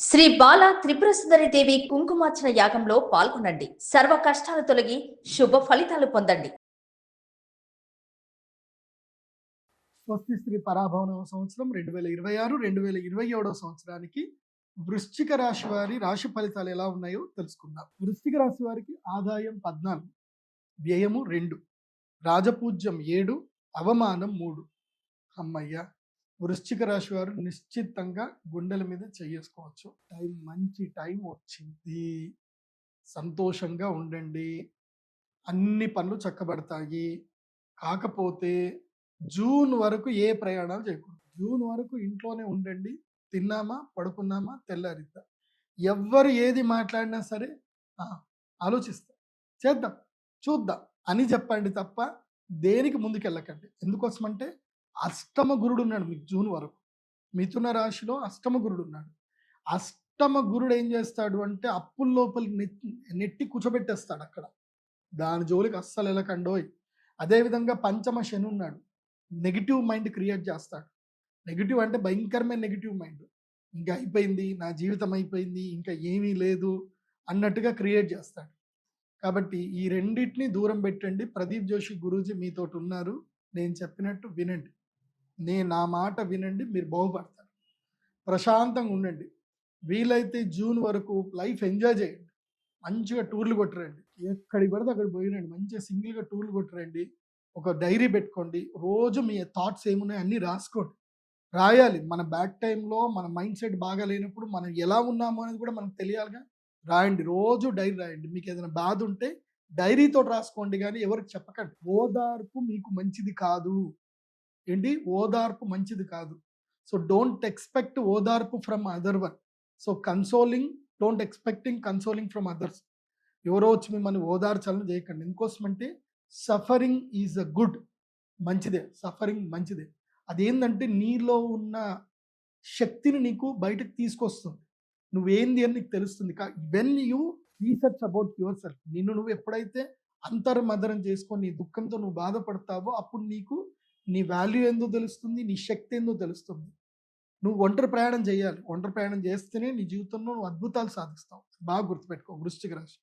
శ్రీ బాల త్రిపుర సుందరి దేవి కుంకుమార్చన యాగంలో పాల్గొనండి. సర్వ కష్టాలు తొలగి శుభ ఫలితాలు పొందండి. స్వస్తి శ్రీ పరాభవన సంవత్సరం 2026 2027 సంవత్సరానికి వృశ్చిక రాశి వారి రాశి ఫలితాలు ఎలా ఉన్నాయో తెలుసుకుందాం. వృశ్చిక రాశి వారికి ఆదాయం 14, వ్యయము 2, రాజపూజ్యం 7, అవమానం 3. అమ్మయ్య, వృశ్చిక రాశి వారు నిశ్చితంగా గుండెల మీద చేసుకోవచ్చు. మంచి టైం వచ్చింది, సంతోషంగా ఉండండి, అన్ని పనులు చక్కబడతాయి. కాకపోతే జూన్ వరకు ఏ ప్రయాణాలు చేయకూడదు. జూన్ వరకు ఇంట్లోనే ఉండండి, తిన్నామా పడుకున్నామా తెల్లారిద్దా. ఎవ్వరు ఏది మాట్లాడినా సరే ఆలోచిస్తా, చేద్దాం, చూద్దాం అని చెప్పండి తప్ప దేనికి ముందుకెళ్ళకండి. ఎందుకోసమంటే అష్టమ గురుడు ఉన్నాడు మీకు జూన్ వరకు. మిథున రాశిలో అష్టమ గురుడు ఉన్నాడు. అష్టమ గురుడు ఏం చేస్తాడు అంటే అప్పుల లోపలికి నెట్టి కూర్చోబెట్టేస్తాడు అక్కడ. దాని జోలికి అస్సలు వెళ్ళకండోయ్. అదేవిధంగా పంచమ శని ఉన్నాడు, నెగిటివ్ మైండ్ క్రియేట్ చేస్తాడు. నెగిటివ్ అంటే భయంకరమైన నెగిటివ్ మైండ్. ఇంకా అయిపోయింది, నా జీవితం అయిపోయింది, ఇంకా ఏమీ లేదు అన్నట్టుగా క్రియేట్ చేస్తాడు. కాబట్టి ఈ రెండింటిని దూరం పెట్టండి. ప్రదీప్ జోషి గురూజీ మీతోటి ఉన్నారు, నేను చెప్పినట్టు వినండి, నా మాట వినండి, మీరు బాగుపడతారు. ప్రశాంతంగా ఉండండి. వీలైతే జూన్ వరకు లైఫ్ ఎంజాయ్ చేయండి. మంచిగా టూర్లు కొట్టరండి, ఎక్కడికి పడితే అక్కడ పోయినండి, మంచిగా సింగిల్గా టూర్లు కొట్టరండి. ఒక డైరీ పెట్టుకోండి, రోజు మీ థాట్స్ ఏమున్నాయి అన్నీ రాసుకోండి. రాయాలి. మన బ్యాడ్ టైంలో మన మైండ్ సెట్ బాగా లేనప్పుడు మనం ఎలా ఉన్నామో అనేది కూడా మనకు తెలియాలిగా. రాయండి, రోజు డైరీ రాయండి. మీకు ఏదైనా బాధ ఉంటే డైరీతో రాసుకోండి, కానీ ఎవరికి చెప్పకండి. ఓదార్పు మీకు మంచిది కాదు. ఏంటి? ఓదార్పు మంచిది కాదు. సో డోంట్ ఎక్స్పెక్ట్ ఓదార్పు from other one. So consoling, don't expecting consoling from others. ఎవరో వచ్చి మిమ్మల్ని ఓదార్చాలని చేయకండి. ఎందుకోసమంటే సఫరింగ్ ఈజ్ అ గుడ్, మంచిదే. సఫరింగ్ మంచిదే. అదేంటంటే నీలో ఉన్న శక్తిని నీకు బయటకు తీసుకొస్తుంది. నువ్వేంది అని నీకు తెలుస్తుంది. When you research about your self, నిన్ను నువ్వు ఎప్పుడైతే అంతర్మదనం చేసుకొని నీ దుఃఖంతో నువ్వు బాధపడతావో అప్పుడు నీకు నీ వాల్యూ ఏందో తెలుస్తుంది, నీ శక్తి ఏందో తెలుస్తుంది. నువ్వు ఒంటరి ప్రయాణం చేయాలి. ఒంటరి ప్రయాణం చేస్తేనే నీ జీవితంలో నువ్వు అద్భుతాలు సాధిస్తావు. బాగా గుర్తుపెట్టుకో వృశ్చిక రాశి.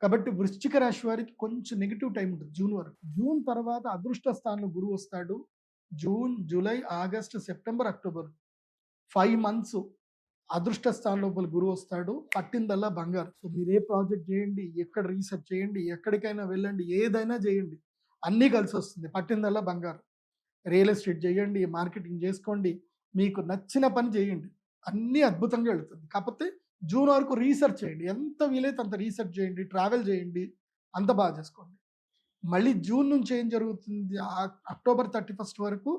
కాబట్టి వృశ్చిక రాశి వారికి కొంచెం నెగిటివ్ టైం ఉంటుంది జూన్ వరకు. జూన్ తర్వాత అదృష్ట స్థానంలో గురువు వస్తాడు. June, July, August, September, October 5 months అదృష్ట స్థానం లోపల గురువు వస్తాడు. పట్టిందల్లా బంగారు. సో మీరు ఏ ప్రాజెక్ట్ చేయండి, ఎక్కడ రీసెర్చ్ చేయండి, ఎక్కడికైనా వెళ్ళండి, ఏదైనా చేయండి, అన్నీ కలిసి వస్తుంది. పట్టిందల్లా బంగారు. రియల్ ఎస్టేట్ చేయండి, మార్కెటింగ్ చేసుకోండి, మీకు నచ్చిన పని చేయండి, అన్నీ అద్భుతంగా వెళుతుంది. కాకపోతే జూన్ వరకు రీసెర్చ్ చేయండి, ఎంత వీలైతే అంత రీసెర్చ్ చేయండి, ట్రావెల్ చేయండి, అంత బాగా చేసుకోండి. మళ్ళీ జూన్ నుంచి ఏం జరుగుతుంది, అక్టోబర్ 31 వరకు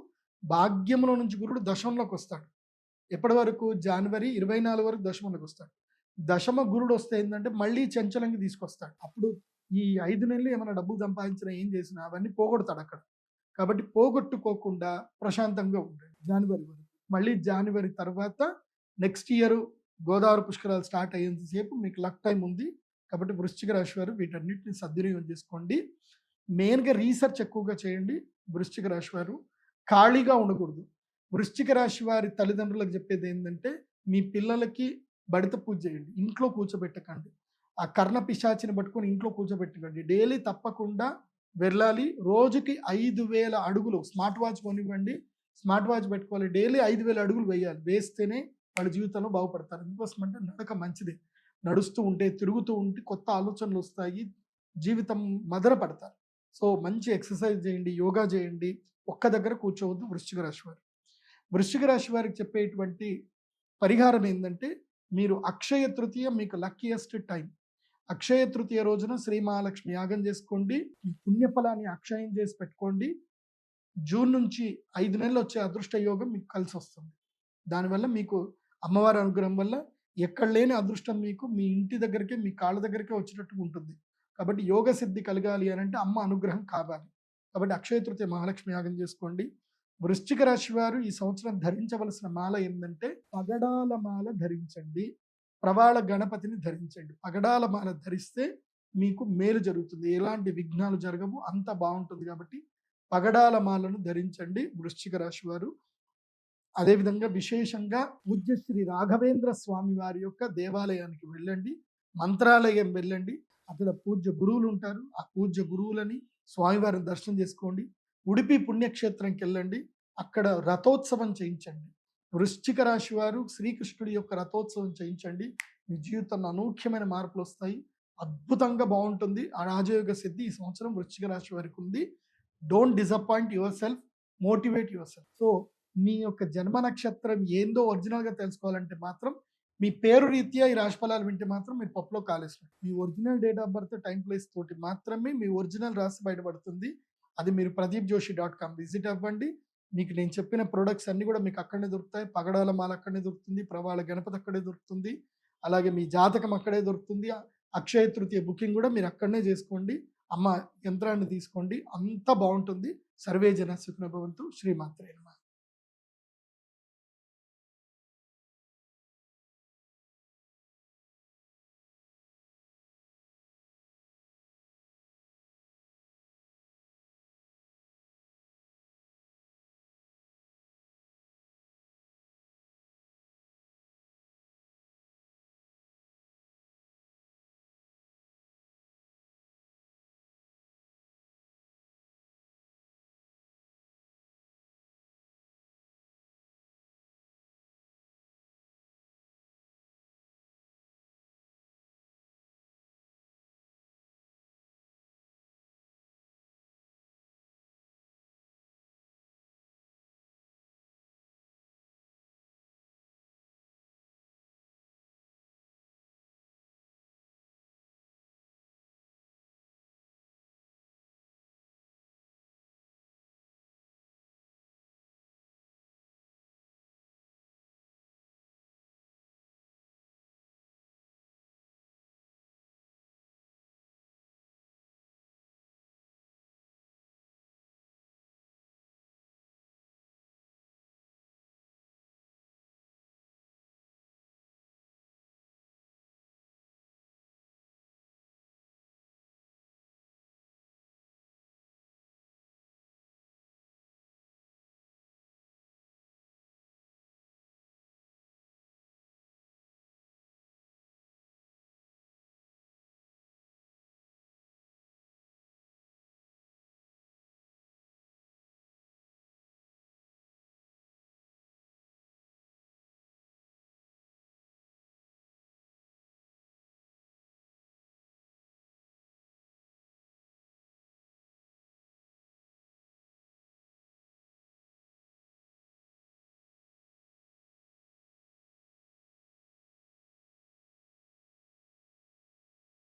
భాగ్యంలో నుంచి గురుడు దశంలోకి వస్తాడు. ఎప్పటి వరకు? జనవరి 24 వరకు దశమంలోకి వస్తాడు. దశమ గురుడు వస్తే ఏంటంటే మళ్ళీ చంచలంగా తీసుకొస్తాడు. అప్పుడు ఈ 5 నెలలు ఏమైనా డబ్బులు సంపాదించినా ఏం చేసినా అవన్నీ పోగొడతాడు అక్కడ. కాబట్టి పోగొట్టుకోకుండా ప్రశాంతంగా ఉండండి జనవరి వరకు. మళ్ళీ జనవరి తర్వాత నెక్స్ట్ ఇయర్ గోదావరి పుష్కరాలు స్టార్ట్ అయ్యేంతసేపు మీకు లక్ టైం ఉంది. కాబట్టి వృశ్చిక రాశి వారు వీటన్నిటిని సద్వినియోగం చేసుకోండి. మెయిన్గా రీసెర్చ్ ఎక్కువగా చేయండి. వృశ్చిక రాశి వారు ఖాళీగా ఉండకూడదు. వృశ్చిక రాశి వారి తల్లిదండ్రులకు చెప్పేది ఏంటంటే మీ పిల్లలకి బడిత పూజ చేయండి, ఇంట్లో కూర్చోబెట్టకండి. ఆ కర్ణ పిశాచిని పట్టుకొని ఇంట్లో కూర్చోబెట్టకండి. డైలీ తప్పకుండా వెళ్ళాలి. రోజుకి 5,000 అడుగులు, స్మార్ట్ వాచ్ కొనివ్వండి, స్మార్ట్ వాచ్ పెట్టుకోవాలి, డైలీ 5,000 అడుగులు వేయాలి. వేస్తేనే వాళ్ళ జీవితంలో బాగుపడతారు. ఎందుకోసం అంటే నడక మంచిది. నడుస్తూ ఉంటే, తిరుగుతూ ఉంటే కొత్త ఆలోచనలు వస్తాయి, జీవితం మదన పడతారు. సో మంచి ఎక్సర్సైజ్ చేయండి, యోగా చేయండి, ఒక్క దగ్గర కూర్చోవద్దు వృశ్చిక రాశి వారు. వృశ్చిక రాశి వారికి చెప్పేటువంటి పరిహారం ఏంటంటే మీరు అక్షయ తృతీయ మీకు లక్కీయెస్ట్ టైం. అక్షయ తృతీయ రోజున శ్రీ మహాలక్ష్మి యాగం చేసుకోండి. ఈ పుణ్యఫలాన్ని అక్షయం చేసి పెట్టుకోండి. జూన్ నుంచి 5 నెలలు వచ్చే అదృష్ట యోగం మీకు కలిసి వస్తుంది. దానివల్ల మీకు అమ్మవారి అనుగ్రహం వల్ల ఎక్కడ లేని అదృష్టం మీకు మీ ఇంటి దగ్గరికే, మీ కాళ్ళ దగ్గరికే వచ్చేటట్టు ఉంటుంది. కాబట్టి యోగ సిద్ధి కలగాలి అని అంటే అమ్మ అనుగ్రహం కావాలి. కాబట్టి అక్షయ తృతీయ మహాలక్ష్మి యాగం చేసుకోండి. వృశ్చిక రాశి వారు ఈ సంవత్సరం ధరించవలసిన మాల ఏంటంటే పగడాల మాల ధరించండి, ప్రవాళ గణపతిని ధరించండి. పగడాల మాల ధరిస్తే మీకు మేలు జరుగుతుంది, ఎలాంటి విఘ్నాలు జరగవు, అంత బాగుంటుంది. కాబట్టి పగడాల మాలను ధరించండి వృశ్చిక రాశి వారు. అదేవిధంగా విశేషంగా పూజ్య శ్రీ రాఘవేంద్ర స్వామి వారి యొక్క దేవాలయానికి వెళ్ళండి, మంత్రాలయం వెళ్ళండి. అక్కడ పూజ్య గురువులు ఉంటారు, ఆ పూజ్య గురువులని స్వామివారిని దర్శనం చేసుకోండి. ఉడిపి పుణ్యక్షేత్రంకి వెళ్ళండి, అక్కడ రథోత్సవం చేయించండి. వృశ్చిక రాశి వారు శ్రీకృష్ణుడి యొక్క రథోత్సవం చేయించండి. మీ జీవితంలో అనూఖ్యమైన మార్పులు వస్తాయి, అద్భుతంగా బాగుంటుంది. ఆ రాజయోగ సిద్ధి ఈ సంవత్సరం వృశ్చిక రాశి వారికి ఉంది. Don't disappoint yourself, motivate yourself. So మీ యొక్క జన్మ నక్షత్రం ఏందో ఒరిజినల్గా తెలుసుకోవాలంటే మాత్రం మీ పేరు రీత్యా ఈ రాశి ఫలాలు వింటే మాత్రం మీరు పప్పులో కాలేసినట్టు. మీ original date of birth, time, place తోటి మాత్రమే మీ ఒరిజినల్ రాశి బయటపడుతుంది. అది మీరు pradeepjoshi.com విజిట్ అవ్వండి. మీకు నేను చెప్పిన ప్రొడక్ట్స్ అన్ని కూడా మీకు అక్కడనే దొరుకుతాయి. పగడాల మాల అక్కడనే దొరుకుతుంది, ప్రవాళ గణపతి అక్కడే దొరుకుతుంది, అలాగే మీ జాతకం అక్కడే దొరుకుతుంది. అక్షయ తృతీయ బుకింగ్ కూడా మీరు అక్కడనే చేసుకోండి. అమ్మ యంత్రాన్ని తీసుకోండి, అంతా బాగుంటుంది. సర్వే జన సుఖినో భవంతు. శ్రీమాత్రే నమః.